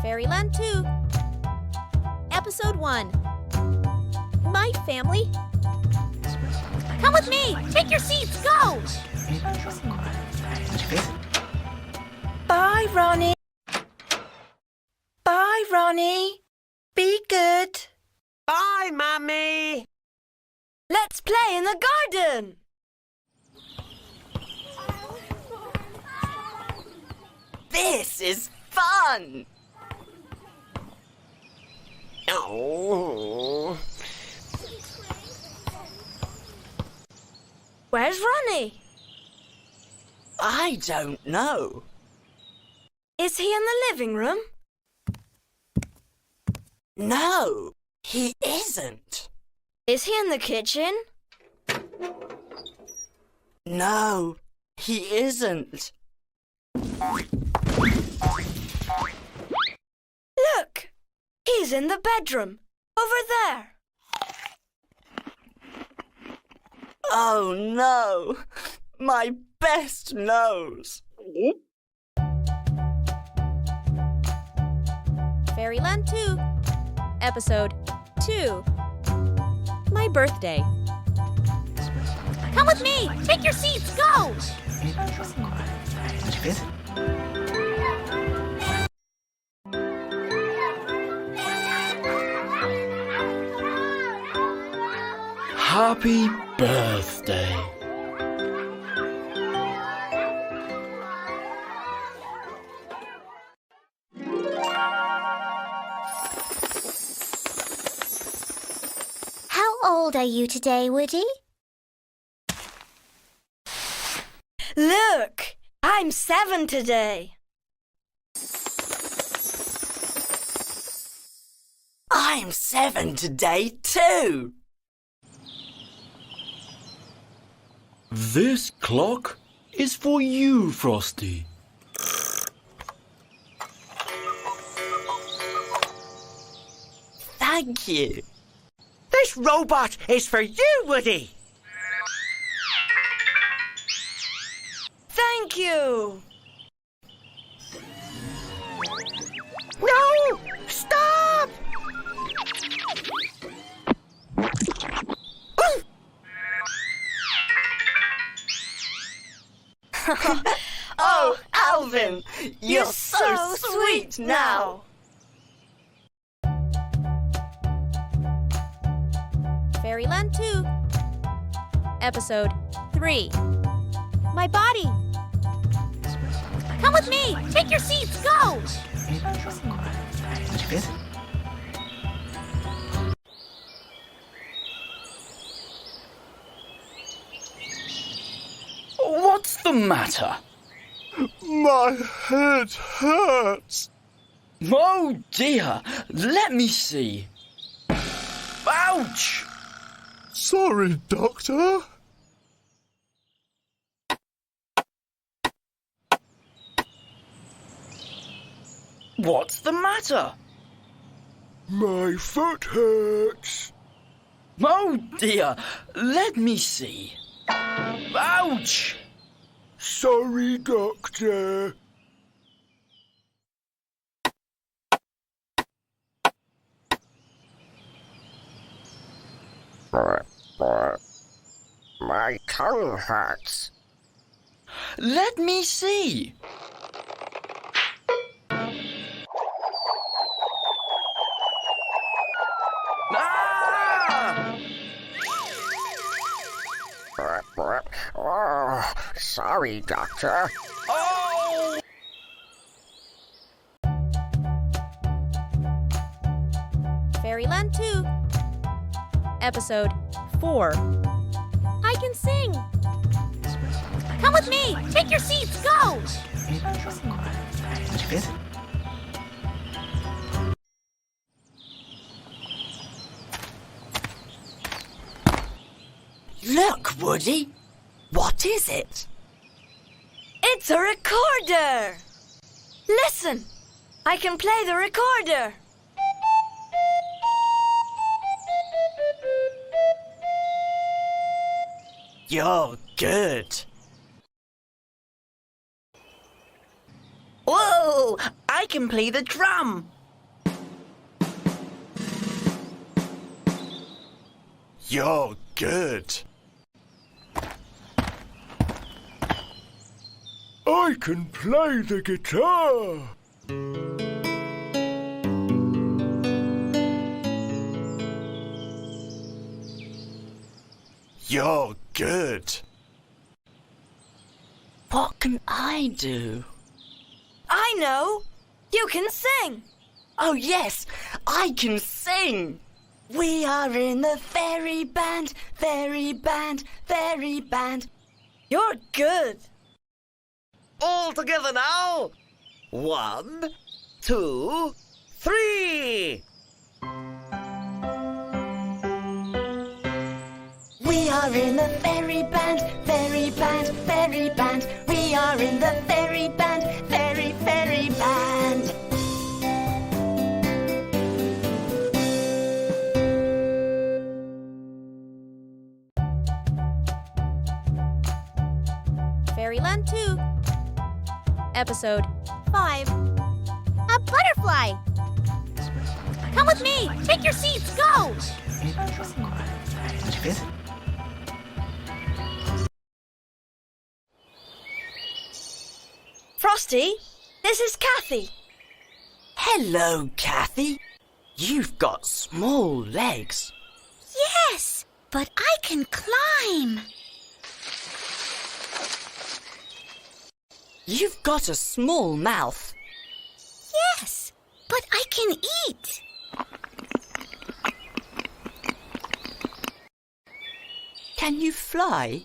Fairyland 2, Episode 1. My family. Come with me! Take your seats! Go! Bye, Ronnie. Bye, Ronnie. Be good. Bye, Mummy. Let's play in the garden. This is fun. Oh. Where's Ronnie? I don't know. Is he in the living room? No, he isn't. Is he in the kitchen? No, he isn't. Look! He's in the bedroom. Over there. Oh no, my best nose. Fairyland 2, Episode 2. My birthday. Come with me! Take your seats! Go! Happy birthday. How old are you today, Woody? Look! I'm 7 today. I'm 7 today too. This clock is for you, Frosty. Thank you. This robot is for you, Woody. Thank you. No! Stop! Oh, Alvin, you're so sweet now. Fairyland 2, Episode 3. My body. Come with me! Take your seats! Go! What's the matter? My head hurts. Oh dear, let me see. Ouch! Sorry, Doctor. What's the matter? My foot hurts. Oh dear, let me see. Ouch! Sorry, Doctor. My tongue hurts. Let me see. Ah! Oh, sorry, Doctor. Oh! Fairyland 2, Episode 4. I can sing! Come with me! Take your seats! Go! Look, Woody. What is it? It's a recorder. Listen. I can play the recorder. You're good. Whoa! I can play the drum. You're good. I can play the guitar. You're good. What can I do? I know. You can sing. Oh yes, I can sing. We are in the fairy band, fairy band, fairy band. You're good. All together now. 1, 2, 3. We are in the fairy band, fairy band, fairy band. We are in the fairy band, fairy, fairy band. Fairyland 2, Episode 5. A butterfly! Come with me! Take your seats! Go! Frosty, this is Kathy. Hello, Kathy. You've got small legs. Yes, but I can climb. You've got a small mouth. Yes, but I can eat. Can you fly?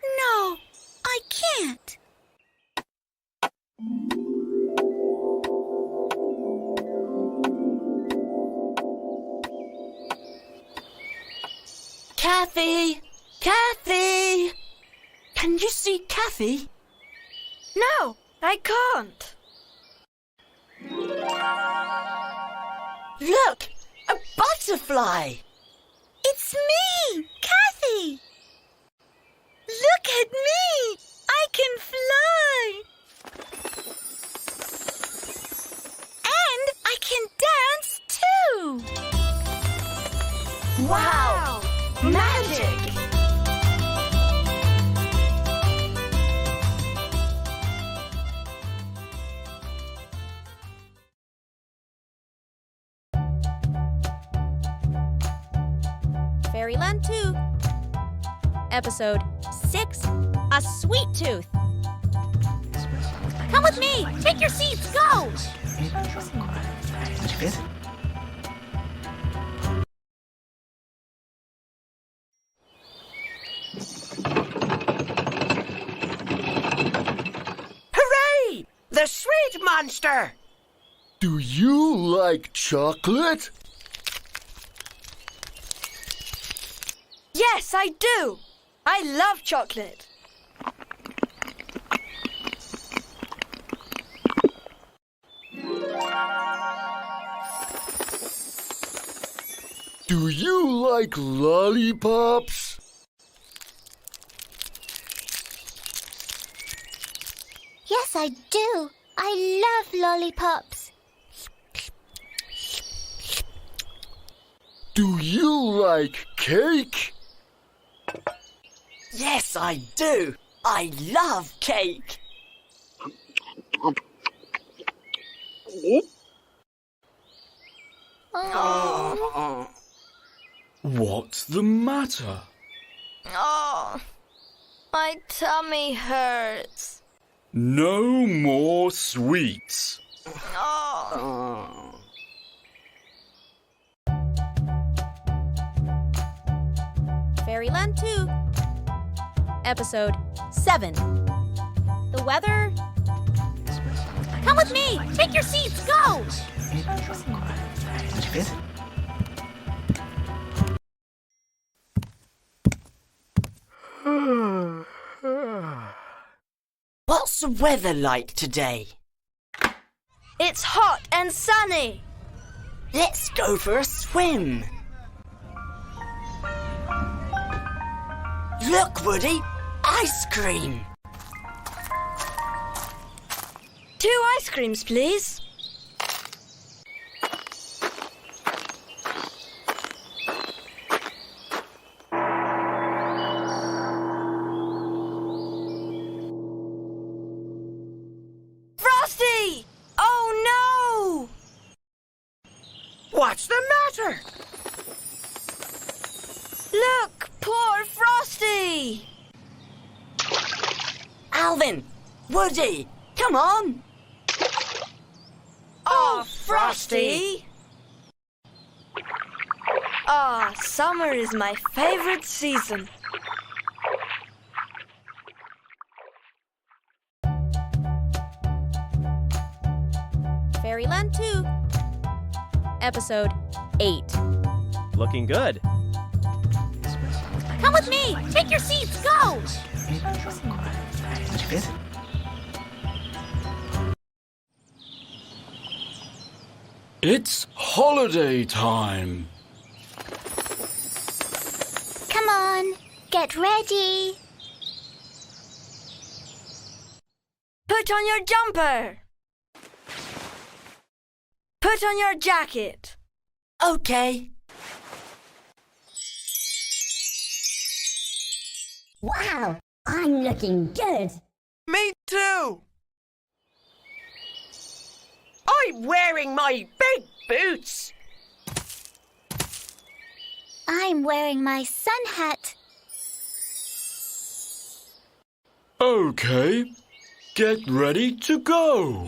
No, I can't. Kathy! Kathy! Can you see Kathy? No, I can't. Look! A butterfly! It's me, Kathy. Look at me. I can fly. And I can dance too. Wow! Magic! Fairyland 2, Episode 6. A sweet tooth! Come with me! Take your seats! Go! Hooray! The sweet monster! Do you like chocolate? Yes, I do. I love chocolate. Do you like lollipops? Yes, I do. I love lollipops. Do you like cake? Yes, I do. I love cake. Oh. What's the matter? Oh, my tummy hurts. No more sweets. Oh. Fairyland 2, Episode 7. The weather... Come with me! Take your seats! Go! What's the weather like today? It's hot and sunny. Let's go for a swim. Look, Woody, ice cream. 2 ice creams, please. Woody, come on. Oh, Frosty. Ah, summer is my favorite season. Fairyland 2, Episode 8. Looking good. Come with me. Take your seats. Go. It's holiday time. Come on. Get ready. Put on your jumper. Put on your jacket. Okay. Wow, I'm looking good. Me too. I'm wearing my big boots. I'm wearing my sun hat. Okay, get ready to go.